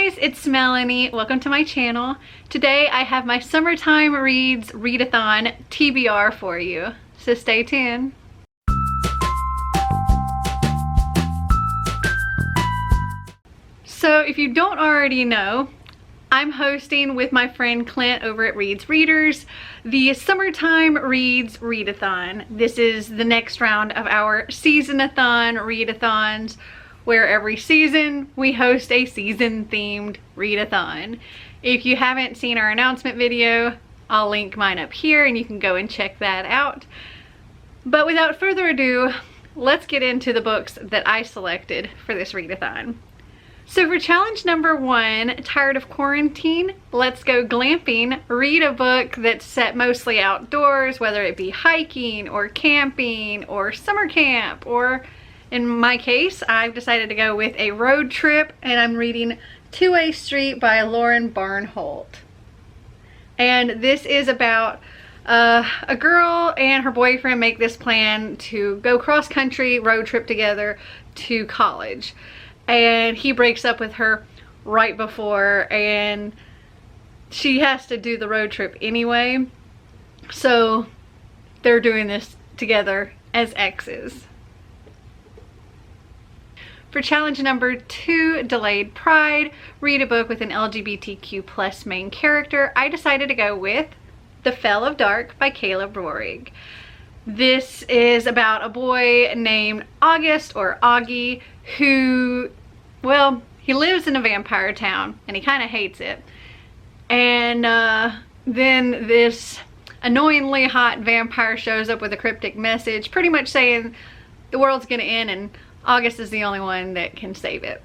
guys, it's Melanie. Welcome to my channel. Today I have my Summertime Reads Readathon TBR for you, so stay tuned. So if you don't already know, I'm hosting with my friend Clint over at Reads Readers the Summertime Reads Readathon. This is the next round of our SeasonAthon readathons, where every season we host a season themed readathon. If you haven't seen our announcement video, I'll link mine up here and you can go and check that out. But without further ado, let's get into the books that I selected for this readathon. So for challenge number 1, tired of quarantine? Let's go glamping. Read a book that's set mostly outdoors, whether it be hiking or camping or summer camp, or in my case, I've decided to go with a road trip, and I'm reading Two-Way Street by Lauren Barnholt. And this is about a girl and her boyfriend make this plan to go cross-country road trip together to college. And he breaks up with her right before, and she has to do the road trip anyway. So they're doing this together as exes. For challenge number 2, Delayed Pride, read a book with an LGBTQ+ main character. I decided to go with The Fell of Dark by Caleb Roehrig. This is about a boy named August, or Augie, who, well, he lives in a vampire town and he kind of hates it. And then this annoyingly hot vampire shows up with a cryptic message, pretty much saying the world's gonna end and August is the only one that can save it.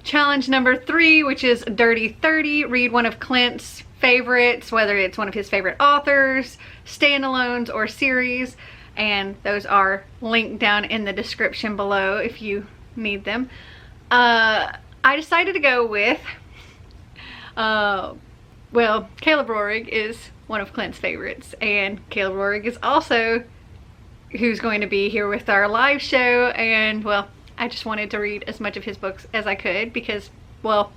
Challenge number 3, which is Dirty 30. Read one of Clint's favorites, whether it's one of his favorite authors, standalones, or series. And those are linked down in the description below if you need them. I decided to go with, well, Caleb Roehrig is one of Clint's favorites, and Caleb Roehrig is also who's going to be here with our live show. And well, I just wanted to read as much of his books as I could because, well,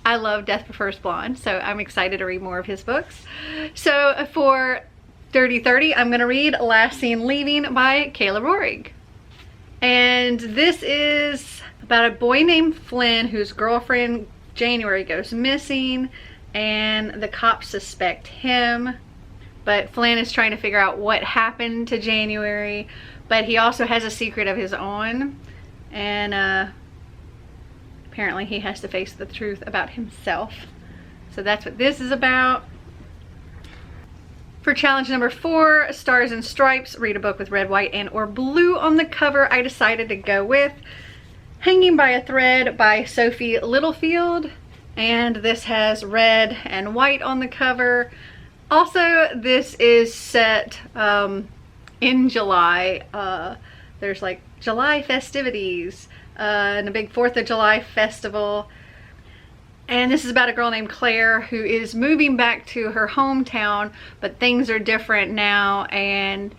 I love Death Prefers Blonde, so I'm excited to read more of his books. So for Dirty 30, I'm gonna read Last Seen Leaving by Caleb Roehrig. And this is about a boy named Flynn whose girlfriend January goes missing, and the cops suspect him, but Flynn is trying to figure out what happened to January, but he also has a secret of his own, and apparently he has to face the truth about himself. So that's what this is about. For challenge number 4, Stars and Stripes, read a book with red, white, and or blue on the cover. I decided to go with Hanging by a Thread by Sophie Littlefield. And this has red and white on the cover. Also, this is set in July. There's like July festivities and a big 4th of July festival. And this is about a girl named Claire who is moving back to her hometown, but things are different now, and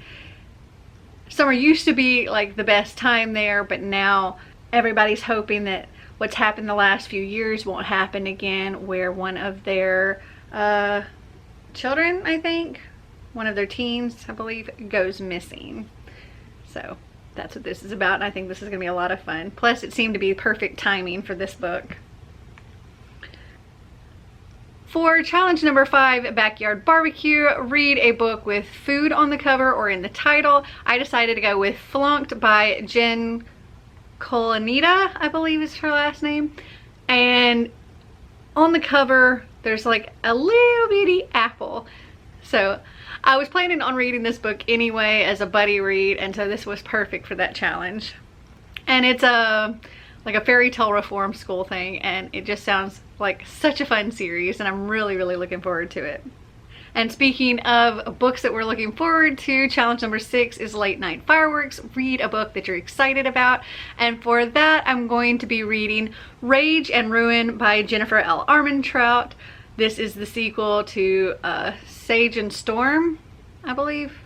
summer used to be like the best time there, but now everybody's hoping that what's happened the last few years won't happen again, where one of their children, I think, one of their teens, I believe, goes missing. So that's what this is about, and I think this is gonna be a lot of fun. Plus, it seemed to be perfect timing for this book. For challenge number 5, Backyard Barbecue, read a book with food on the cover or in the title. I decided to go with Flunked by Jen Colanita, I believe is her last name. And on the cover, there's like a little bitty apple. So I was planning on reading this book anyway as a buddy read, and so this was perfect for that challenge. And it's like a fairy tale reform school thing, and it just sounds like such a fun series, and I'm really looking forward to it. And speaking of books that we're looking forward to, challenge number 6 is Late Night Fireworks. Read a book that you're excited about, and for that I'm going to be reading Rage and Ruin by Jennifer L. Armentrout. This is the sequel to Sage and Storm, I believe.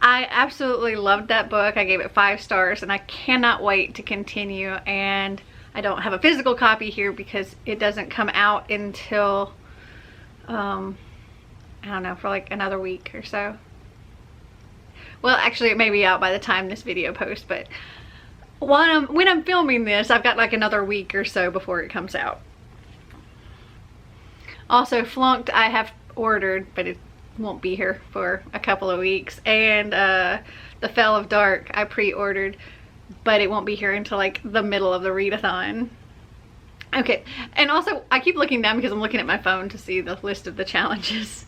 I absolutely loved that book. I gave it 5 stars and I cannot wait to continue. And I don't have a physical copy here because it doesn't come out until, I don't know, for like another week or so. Well, actually it may be out by the time this video posts, but when I'm filming this, I've got like another week or so before it comes out. Also, Flunked I have ordered, but it won't be here for a couple of weeks. And The Fell of Dark I pre-ordered, but it won't be here until like the middle of the readathon. Okay, and also I keep looking down because I'm looking at my phone to see the list of the challenges.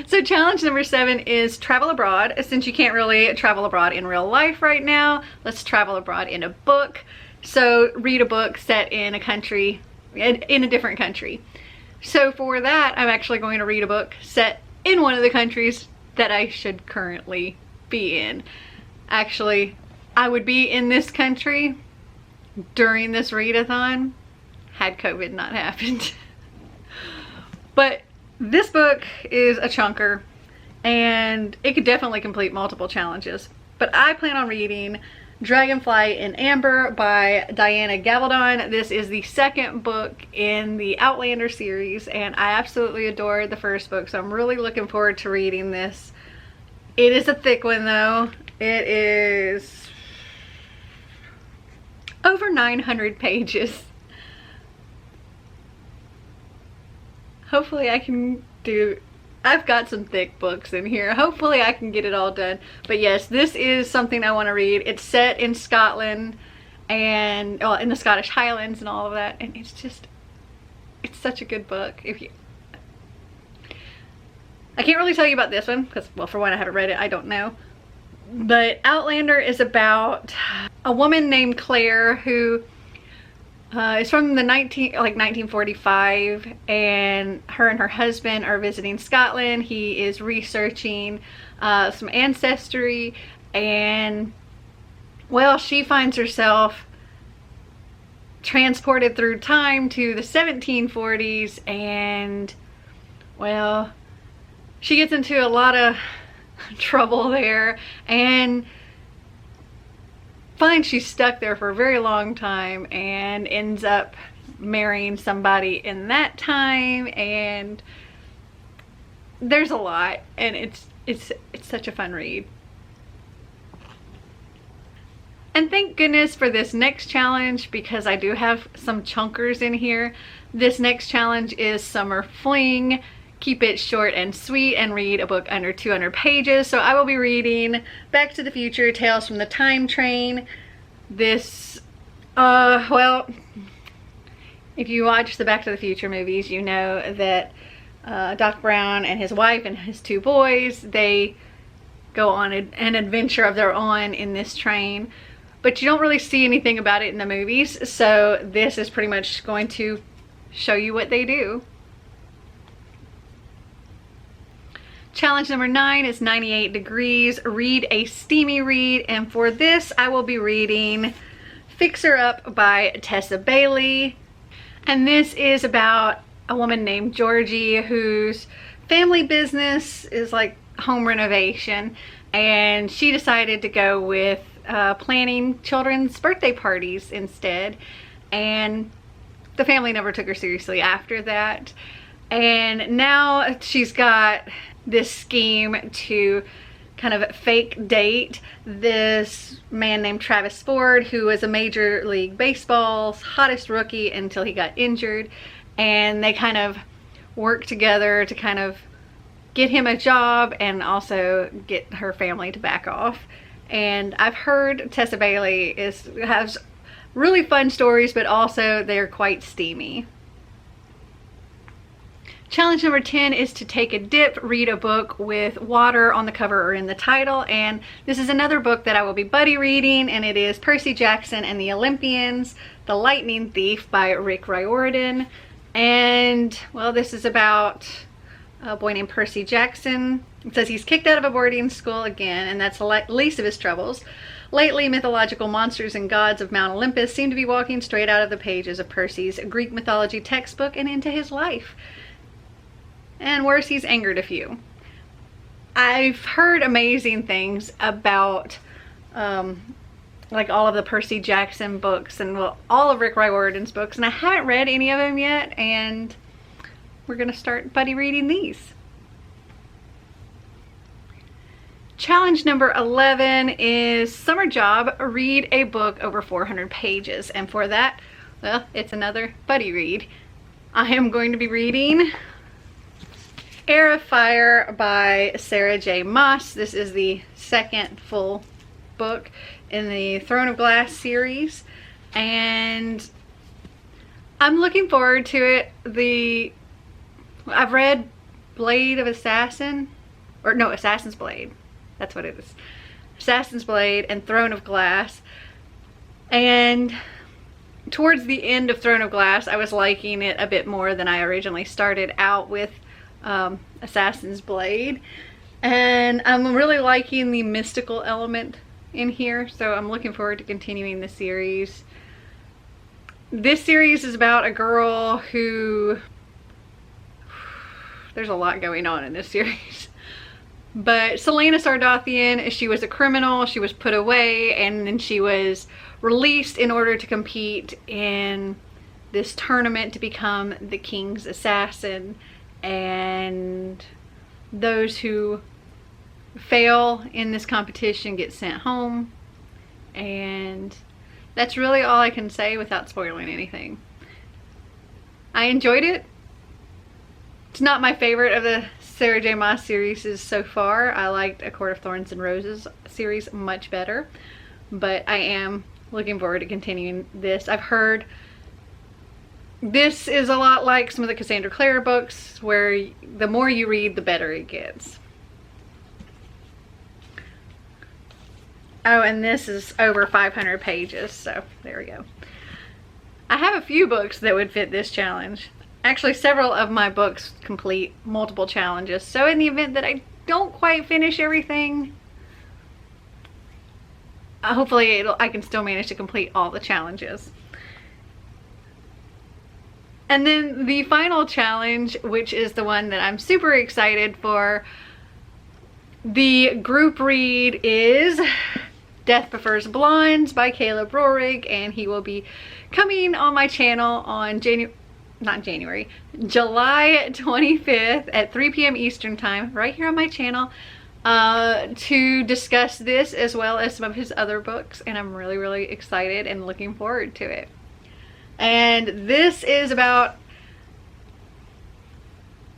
So challenge number 7 is travel abroad. Since you can't really travel abroad in real life right now, let's travel abroad in a book. So read a book set in a country, in a different country. So for that, I'm actually going to read a book set in one of the countries that I should currently be in. Actually, I would be in this country during this readathon had COVID not happened. But this book is a chunker and it could definitely complete multiple challenges. But I plan on reading Dragonfly in Amber by Diana Gabaldon. This is the 2nd book in the Outlander series and I absolutely adored the 1st book, so I'm really looking forward to reading this. It is a thick one though. It is over 900 pages. Hopefully I can do, I've got some thick books in here. Hopefully I can get it all done. But yes, this is something I want to read. It's set in Scotland and in the Scottish Highlands and all of that. And it's just, it's such a good book. I can't really tell you about this one because, well, for one, I haven't read it. I don't know. But Outlander is about a woman named Claire who it's from the 1945, and her husband are visiting Scotland. He is researching some ancestry, and well, she finds herself transported through time to the 1740s, and well, she gets into a lot of trouble there and finds she's stuck there for a very long time and ends up marrying somebody in that time, and there's a lot, and it's such a fun read. And thank goodness for this next challenge because I do have some chunkers in here. This next challenge is Summer Fling. Keep it short and sweet and read a book under 200 pages. So I will be reading Back to the Future, Tales from the Time Train. This, well, if you watch the Back to the Future movies, you know that Doc Brown and his wife and his 2 boys, they go on an adventure of their own in this train. But you don't really see anything about it in the movies. So this is pretty much going to show you what they do. Challenge number 9 is 98 Degrees. Read a steamy read, and for this I will be reading Fixer Up by Tessa Bailey. And this is about a woman named Georgie whose family business is like home renovation, and she decided to go with planning children's birthday parties instead, and the family never took her seriously after that. And now she's got this scheme to kind of fake date this man named Travis Ford, who was a Major League Baseball's hottest rookie until he got injured, and they kind of work together to kind of get him a job and also get her family to back off. And I've heard Tessa Bailey has really fun stories, but also they're quite steamy. Challenge number 10 is to take a dip, read a book with water on the cover or in the title, and this is another book that I will be buddy reading, and it is Percy Jackson and the Olympians, The Lightning Thief by Rick Riordan. And well, this is about a boy named Percy Jackson. It says he's kicked out of a boarding school again, and that's the least of his troubles. Lately, mythological monsters and gods of Mount Olympus seem to be walking straight out of the pages of Percy's Greek mythology textbook and into his life. And worse, he's angered a few. I've heard amazing things about like all of the Percy Jackson books and, well, all of Rick Riordan's books, and I haven't read any of them yet, and we're gonna start buddy reading these. Challenge number 11 is summer job, read a book over 400 pages. And for that, well, it's another buddy read. I am going to be reading Heir of Fire by Sarah J. Maas. This is the second full book in the Throne of Glass series, and I'm looking forward to it. I've read Blade of Assassin, or no, Assassin's Blade. That's what it is. Assassin's Blade and Throne of Glass. And towards the end of Throne of Glass, I was liking it a bit more than I originally started out with Assassin's Blade. And I'm really liking the mystical element in here, so I'm looking forward to continuing the series. This series is about a girl who... There's a lot going on in this series. But Selena Sardothian, she was a criminal, she was put away, and then she was released in order to compete in this tournament to become the king's assassin. And those who fail in this competition get sent home. And that's really all I can say without spoiling anything. I enjoyed it. It's not my favorite of the Sarah J. Maas series so far. I liked A Court of Thorns and Roses series much better, but I am looking forward to continuing this. I've heard this is a lot like some of the Cassandra Clare books, where the more you read, the better it gets. Oh, and this is over 500 pages, so there we go. I have a few books that would fit this challenge. Actually, several of my books complete multiple challenges, so in the event that I don't quite finish everything, hopefully I can still manage to complete all the challenges. And then the final challenge, which is the one that I'm super excited for, the group read is Death Prefers Blondes by Caleb Roehrig, and he will be coming on my channel on July 25th at 3 p.m. Eastern time, right here on my channel, to discuss this as well as some of his other books, and I'm really, really excited and looking forward to it. And this is about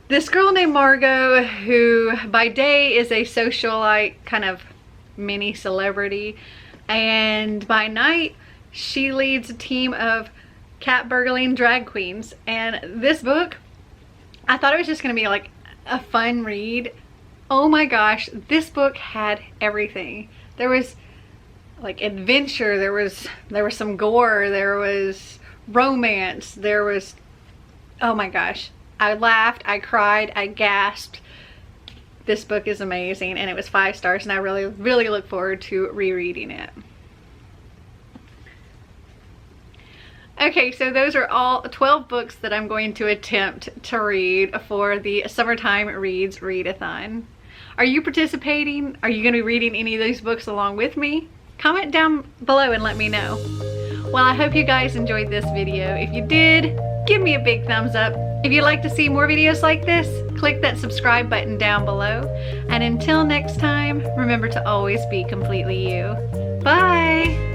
this girl named Margot, who by day is a socialite, kind of mini celebrity, and by night she leads a team of cat burgling drag queens. And this book, I thought it was just gonna be like a fun read. Oh my gosh, this book had everything. There was like adventure, there was some gore, there was romance, there was, oh my gosh, I laughed, I cried, I gasped. This book is amazing, and it was 5 stars, and I really, really look forward to rereading it. Okay, so those are all 12 books that I'm going to attempt to read for the Summertime Reads Readathon. Are you participating? Are you going to be reading any of these books along with me? Comment down below and let me know. Well, I hope you guys enjoyed this video. If you did, give me a big thumbs up. If you'd like to see more videos like this, click that subscribe button down below. And until next time, remember to always be completely you. Bye!